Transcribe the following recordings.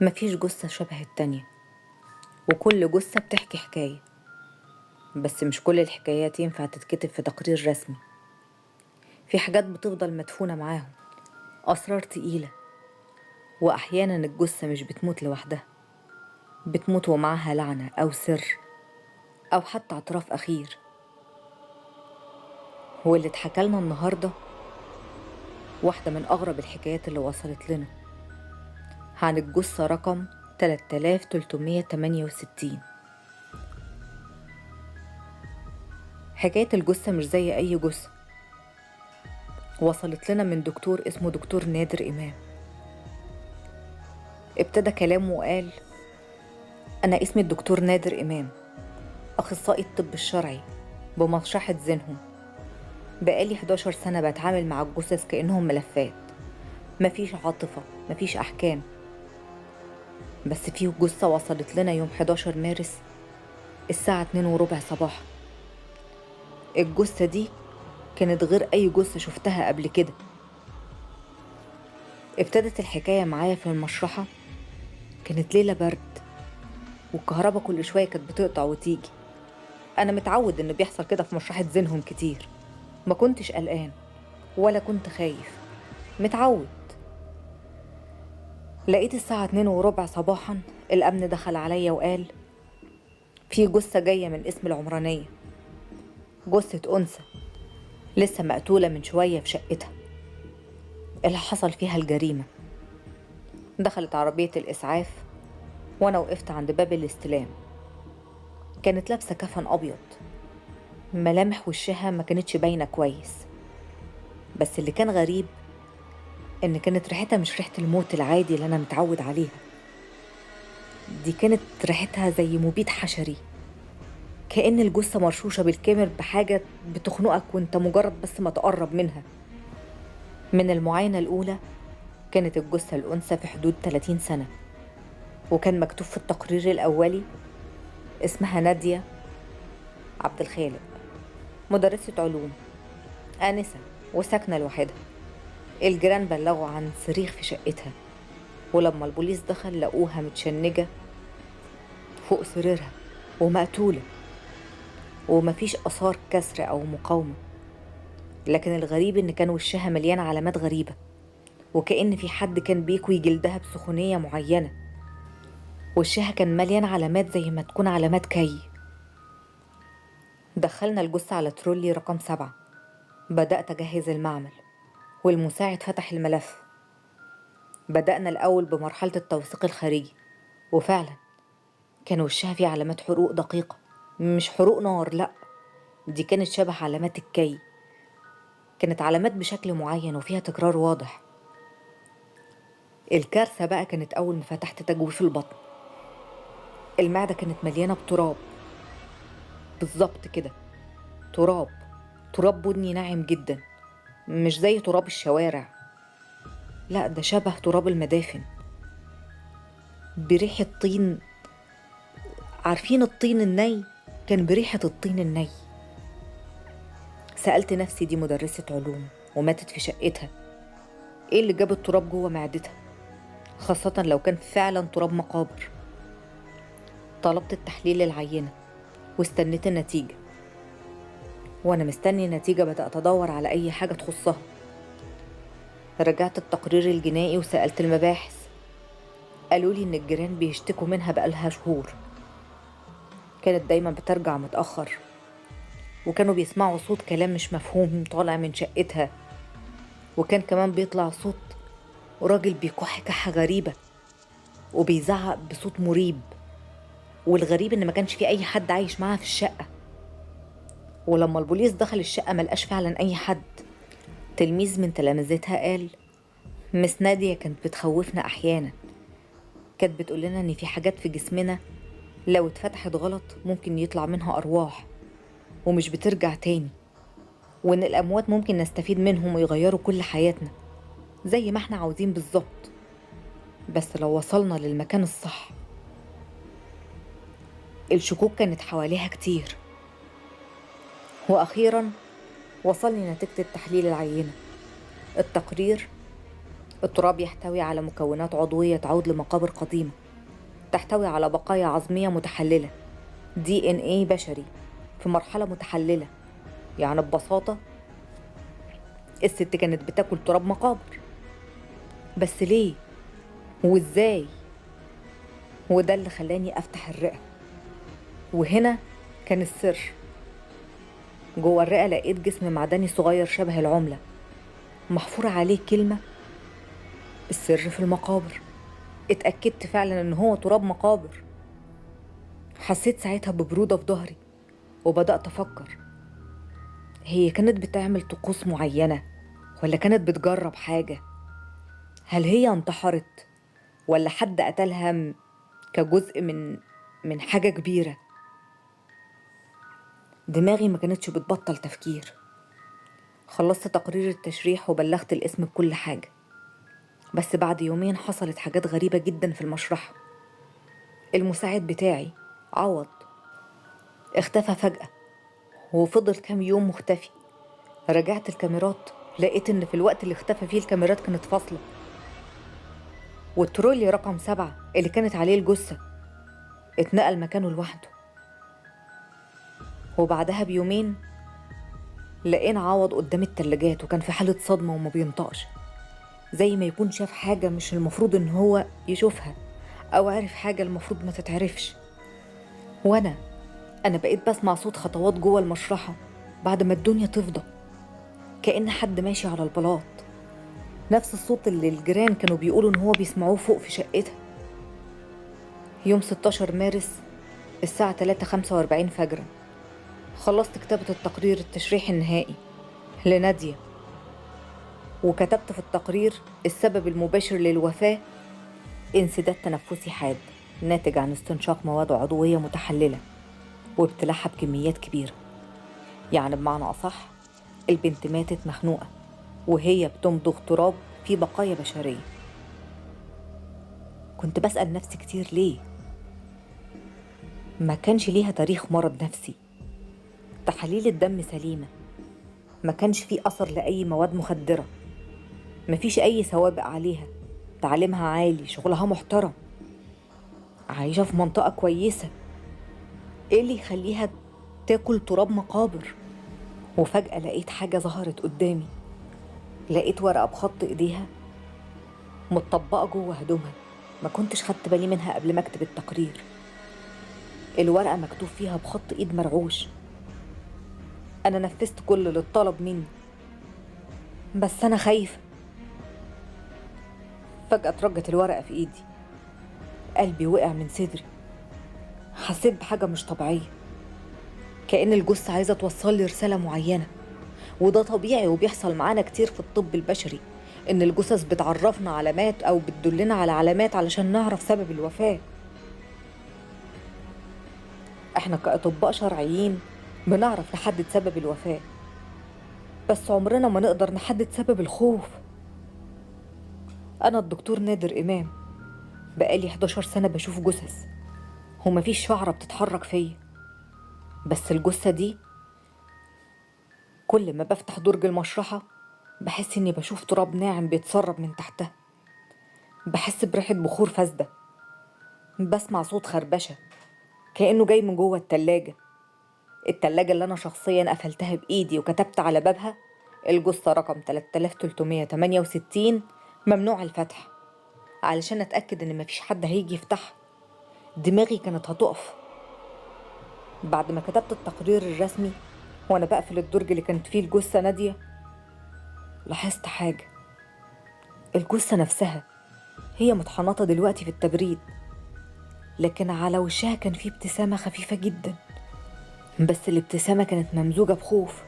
مفيش جثة شبه التانية، وكل جثة بتحكي حكاية. بس مش كل الحكايات ينفع تتكتب في تقرير رسمي. في حاجات بتفضل مدفونة معاهم، أسرار تقيلة. وأحيانا الجثة مش بتموت لوحدها، بتموت ومعاها لعنة أو سر أو حتى اعتراف أخير. واللي اتحكالنا النهاردة واحدة من أغرب الحكايات اللي وصلت لنا، عن الجثة رقم 3368. حكاية الجثة مش زي أي جثة. وصلت لنا من دكتور اسمه دكتور نادر إمام. ابتدى كلامه وقال: أنا اسمي الدكتور نادر إمام، أخصائي الطب الشرعي بمشرحة زينهم. بقالي 11 سنة بتعامل مع الجثث كأنهم ملفات، مفيش عاطفة، مفيش أحكام. بس في جثة وصلت لنا يوم 11 مارس الساعة 2:15 صباحا. الجثة دي كانت غير أي جثة شفتها قبل كده. ابتدت الحكاية معايا في المشرحة. كانت ليلة برد، والكهرباء كل شوية كانت بتقطع وتيجي. أنا متعود إن بيحصل كده في مشرحة زينهم كتير. ما كنتش قلقان ولا كنت خايف، متعود. لقيت الساعة 2:15 صباحا الأمن دخل عليا وقال: في جثة جاية من اسم العمرانية، جثة أنثى لسه مقتولة من شوية في شقتها، اللي حصل فيها الجريمة. دخلت عربية الإسعاف وأنا وقفت عند باب الاستلام. كانت لابسة كفن أبيض، ملامح وشها ما كانتش باينة كويس. بس اللي كان غريب إن كانت ريحتها مش ريحة الموت العادي اللي أنا متعود عليها. دي كانت ريحتها زي مبيد حشري، كأن الجثة مرشوشة بالكامل بحاجة بتخنقك وانت مجرد بس ما تقرب منها. من المعاينة الأولى كانت الجثة الأنثى في حدود 30 سنة، وكان مكتوب في التقرير الأولي اسمها نادية عبد الخالق، مدرسة علوم، آنسة وساكنة لوحدها. الجيران بلغوا عن صريخ في شقتها، ولما البوليس دخل لقوها متشنجة فوق سريرها ومقتولة، ومفيش آثار كسر أو مقاومة. لكن الغريب إن كان وشها مليان علامات غريبة، وكأن في حد كان بيكوي جلدها بسخونية معينة. وشها كان مليان علامات زي ما تكون علامات كي. دخلنا الجثة على ترولي رقم 7. بدأت أجهز المعمل، والمساعد فتح الملف. بدأنا الأول بمرحلة التوثيق الخارجي، وفعلا كان وشها فيه علامات حروق دقيقة، مش حروق نار، لأ، دي كانت شبه علامات الكي. كانت علامات بشكل معين وفيها تكرار واضح. الكارثة بقى كانت أول ما فتحت تجويف البطن. المعدة كانت مليانة بتراب، بالظبط كده، تراب، تراب بني ناعم جدا، مش زي تراب الشوارع، لا ده شبه تراب المدافن، بريحة طين. عارفين الطين الني؟ كان بريحة الطين الني. سألت نفسي، دي مدرسة علوم وماتت في شقتها، ايه اللي جاب التراب جوه معدتها؟ خاصة لو كان فعلا تراب مقابر. طلبت التحليل العينة واستنيت النتيجة. وانا مستني النتيجة بدأت ادور على اي حاجة تخصها. رجعت التقرير الجنائي وسألت المباحث. قالوا لي ان الجيران بيشتكوا منها بقالها شهور. كانت دايما بترجع متأخر، وكانوا بيسمعوا صوت كلام مش مفهوم طالع من شقتها. وكان كمان بيطلع صوت راجل بيكح كحة غريبة وبيزعق بصوت مريب. والغريب ان ما كانش في اي حد عايش معاها في الشقة. ولما البوليس دخل الشقة ملقاش فعلا اي حد. تلميذ من تلامذتها قال: مس نادية كانت بتخوفنا احيانا، كانت بتقول لنا ان في حاجات في جسمنا لو اتفتحت غلط ممكن يطلع منها ارواح ومش بترجع تاني، وان الاموات ممكن نستفيد منهم ويغيروا كل حياتنا زي ما احنا عاوزين بالظبط، بس لو وصلنا للمكان الصح. الشكوك كانت حواليها كتير، واخيرا وصلني نتيجة التحليل العينة. التقرير التراب يحتوي على مكونات عضوية تعود لمقابر قديمة، تحتوي على بقايا عظمية متحللة، DNA بشري في مرحلة متحللة. يعني ببساطة الست كانت بتاكل تراب مقابر. بس ليه وازاي؟ وده اللي خلاني افتح الرئة. وهنا كان السر. جوه الرئة لقيت جسم معدني صغير شبه العملة، محفور عليه كلمة: السر في المقابر. اتأكدت فعلا ان هو تراب مقابر. حسيت ساعتها ببرودة في ظهري، وبدأت أفكر، هي كانت بتعمل طقوس معينة ولا كانت بتجرب حاجة؟ هل هي انتحرت ولا حد قتلها كجزء من حاجة كبيرة؟ دماغي ما كانتش بتبطل تفكير. خلصت تقرير التشريح وبلغت الاسم بكل حاجة. بس بعد يومين حصلت حاجات غريبة جدا في المشرحة. المساعد بتاعي عوض اختفى فجأة، وفضل كام يوم مختفي. رجعت الكاميرات، لقيت ان في الوقت اللي اختفى فيه الكاميرات كانت فاصلة، والترولي رقم 7 اللي كانت عليه الجثة اتنقل مكانه لوحده. وبعدها بيومين لقينا عوض قدام التلاجات، وكان في حالة صدمة وما بينطقش، زي ما يكون شاف حاجة مش المفروض ان هو يشوفها، او عرف حاجة المفروض ما تتعرفش. وانا بقيت بسمع صوت خطوات جوه المشرحة بعد ما الدنيا تفضى، كأن حد ماشي على البلاط، نفس الصوت اللي الجيران كانوا بيقولوا ان هو بيسمعوه فوق في شقتها. يوم 16 مارس الساعة 3:45 فجرا خلصت كتابة التقرير التشريحي النهائي لنادية، وكتبت في التقرير السبب المباشر للوفاة: انسداد تنفسي حاد ناتج عن استنشاق مواد عضوية متحللة وابتلاعها بكميات كبيرة. يعني بمعنى أصح البنت ماتت مخنوقة وهي بتمضغ تراب فيه بقايا بشرية. كنت بسأل نفسي كتير ليه؟ ما كانش ليها تاريخ مرض نفسي، تحاليل الدم سليمة، ما كانش فيه أثر لأي مواد مخدرة، ما فيش أي سوابق عليها، تعليمها عالي، شغلها محترم، عايشة في منطقة كويسة. إيه اللي يخليها تاكل تراب مقابر؟ وفجأة لقيت حاجة ظهرت قدامي. لقيت ورقة بخط إيديها متطبقة جوه هدومها، ما كنتش خدت بالي منها قبل ما أكتب التقرير. الورقة مكتوب فيها بخط إيد مرعوش: أنا نفذت كل اللي اتطلب مني، بس أنا خايفة. فجأة اترجت الورقة في إيدي، قلبي وقع من صدري، حسيت بحاجة مش طبيعية، كأن الجثة عايزة توصل لي رسالة معينة. وده طبيعي وبيحصل معانا كتير في الطب البشري، إن الجثث بتعرفنا علامات أو بتدلنا على علامات علشان نعرف سبب الوفاة. إحنا كأطباء شرعيين بنعرف نحدد سبب الوفاة، بس عمرنا ما نقدر نحدد سبب الخوف. أنا الدكتور نادر إمام، بقالي 11 سنة بشوف جثث ومفيش شعرة بتتحرك فيا، بس الجثة دي كل ما بفتح درج المشرحة بحس إني بشوف تراب ناعم بيتسرب من تحتها، بحس بريحة بخور فاسدة، بسمع صوت خربشة كأنه جاي من جوه التلاجة اللي أنا شخصيا قفلتها بإيدي وكتبت على بابها: الجثة رقم 3368 ممنوع الفتح، علشان أتأكد إن مفيش حد هيجي يفتحها. دماغي كانت هتقف. بعد ما كتبت التقرير الرسمي وأنا بقفل الدرج اللي كانت فيه الجثة نادية، لاحظت حاجة. الجثة نفسها هي متحنطة دلوقتي في التبريد، لكن على وشها كان فيه ابتسامة خفيفة جدا، بس الابتسامة كانت ممزوجة بخوف.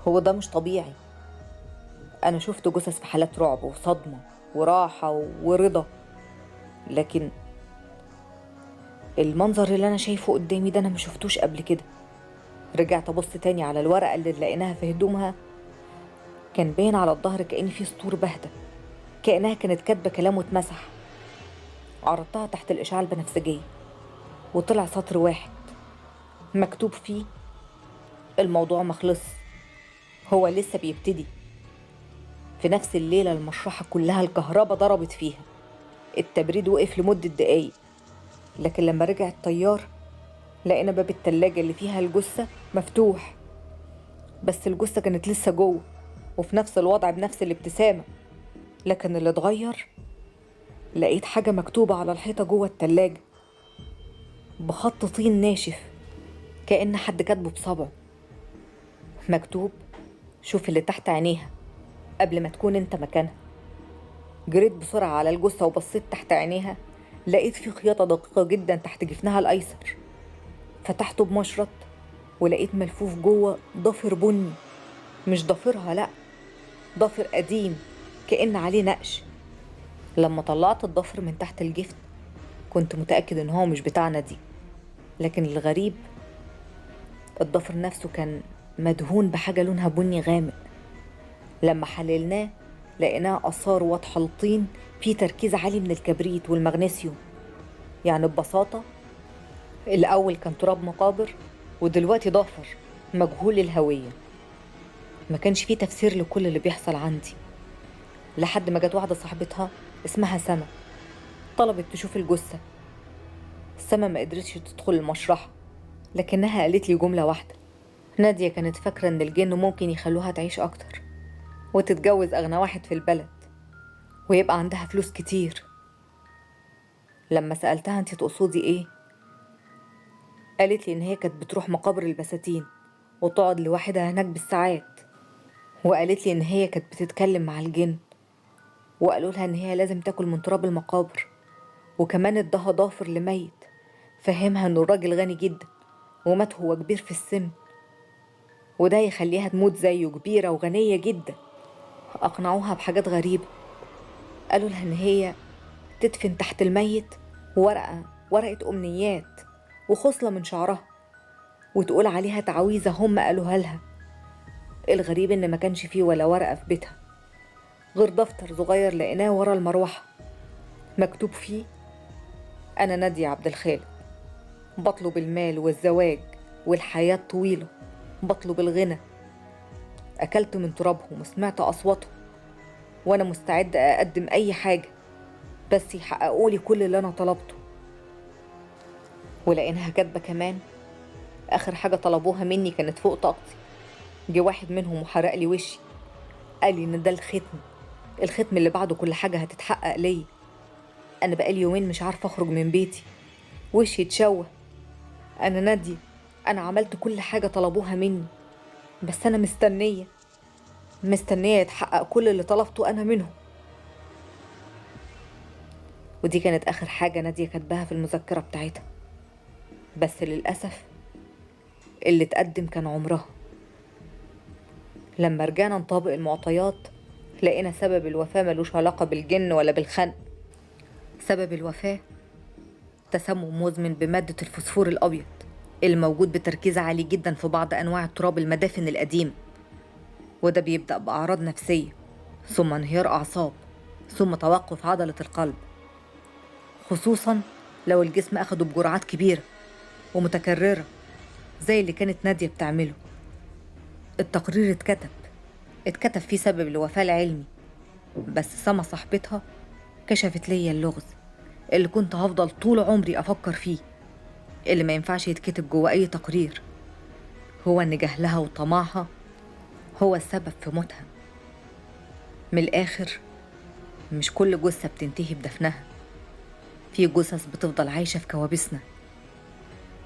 هو ده مش طبيعي. أنا شفت جثث في حالات رعب وصدمة وراحة ورضا، لكن المنظر اللي أنا شايفه قدامي ده أنا ما شفتوش قبل كده. رجعت أبص تاني على الورقة اللي لقيناها في هدومها، كان باين على الظهر كأن في سطور باهتة، كأنها كانت كاتبة كلام واتمسح. عرضتها تحت الإشعاع البنفسجية وطلع سطر واحد مكتوب فيه: الموضوع مخلص، هو لسه بيبتدي. في نفس الليلة المشرحة كلها الكهرباء ضربت فيها، التبريد وقف لمدة دقايق. لكن لما رجع الطيار لقينا باب التلاجة اللي فيها الجثة مفتوح، بس الجثة كانت لسه جوه وفي نفس الوضع بنفس الابتسامة. لكن اللي اتغير لقيت حاجة مكتوبة على الحيطة جوه التلاجة بخط طين ناشف، كأن حد كاتبه بصبعه. مكتوب: شوف اللي تحت عينيها قبل ما تكون انت مكانها. جريت بسرعة على الجثة وبصيت تحت عينيها، لقيت في خياطة دقيقة جدا تحت جفنها الأيسر. فتحته بمشرط ولقيت ملفوف جوه ضفر بني، مش ضفرها لأ، ضفر قديم كأن عليه نقش. لما طلعت الضفر من تحت الجفن كنت متأكد إن هو مش بتاعنا دي، لكن الغريب الضفر نفسه كان مدهون بحاجة لونها بني غامق. لما حللناه لقيناه آثار واضحة لطين فيه تركيز عالي من الكبريت والمغنيسيوم. يعني ببساطة الأول كان تراب مقابر ودلوقتي ضفر مجهول الهوية. ما كانش فيه تفسير لكل اللي بيحصل عندي، لحد ما جت واحدة صاحبتها اسمها سما طلبت تشوف الجثة. سما ما قدرتش تدخل المشرحة، لكنها قالت لي جملة واحدة: نادية كانت فاكرة إن الجن ممكن يخلوها تعيش أكتر وتتجوز أغنى واحد في البلد ويبقى عندها فلوس كتير. لما سألتها أنت تقصدي إيه؟ قالت لي إن هي كانت بتروح مقابر البساتين وتقعد لوحدها هناك بالساعات، وقالت لي إن هي كانت بتتكلم مع الجن وقالوا لها إن هي لازم تاكل من تراب المقابر، وكمان ادها ضافر لميت فهمها إنه الراجل غني جدا ومات هو كبير في السن، وده يخليها تموت زيه كبيرة وغنية جدا. أقنعوها بحاجات غريبة، قالوا لها إن هي تدفن تحت الميت ورقة أمنيات وخصلة من شعرها وتقول عليها تعويذة هم قالوها لها. الغريب إن ما كانش فيه ولا ورقة في بيتها غير دفتر صغير لقيناه ورا المروحة مكتوب فيه: أنا نادية عبد الخالق، بطلب المال والزواج والحياة الطويلة، بطلب الغنى. أكلت من ترابهم وسمعت أصواتهم وأنا مستعدة أقدم أي حاجة بس يحققولي كل اللي أنا طلبته. ولقيناها كاتبة كمان: آخر حاجة طلبوها مني كانت فوق طاقتي. جه واحد منهم وحرق لي وشي، قال لي إن ده الختم اللي بعده كل حاجة هتتحقق ليا. أنا بقالي يومين مش عارفة أخرج من بيتي، وشي اتشوه. أنا نادية، أنا عملت كل حاجة طلبوها مني، بس أنا مستنية يتحقق كل اللي طلبته أنا منهم. ودي كانت آخر حاجة نادية كاتباها في المذكرة بتاعتها. بس للأسف اللي اتقدم كان عمرها. لما رجعنا نطابق المعطيات لقينا سبب الوفاة ملوش علاقة بالجن ولا بالخنق. سبب الوفاة تسمم مزمن بمادة الفوسفور الأبيض الموجود بتركيز عالي جدا في بعض أنواع التراب المدافن القديمة، وده بيبدأ بأعراض نفسية ثم انهيار أعصاب ثم توقف عضلة القلب، خصوصا لو الجسم أخده بجرعات كبيرة ومتكررة زي اللي كانت نادية بتعمله. التقرير اتكتب فيه سبب الوفاة العلمي، بس سما صاحبتها كشفت ليا اللغز اللي كنت هفضل طول عمري أفكر فيه، اللي ما ينفعش يتكتب جوه أي تقرير، هو إن جهلها وطمعها هو السبب في موتها. من الآخر مش كل جثة بتنتهي بدفنها، في جثث بتفضل عايشة في كوابيسنا،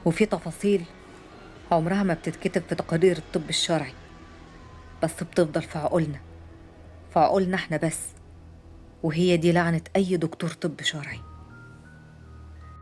وفي تفاصيل عمرها ما بتتكتب في تقارير الطب الشرعي، بس بتفضل في عقولنا احنا بس، وهي دي لعنة أي دكتور طب شرعي.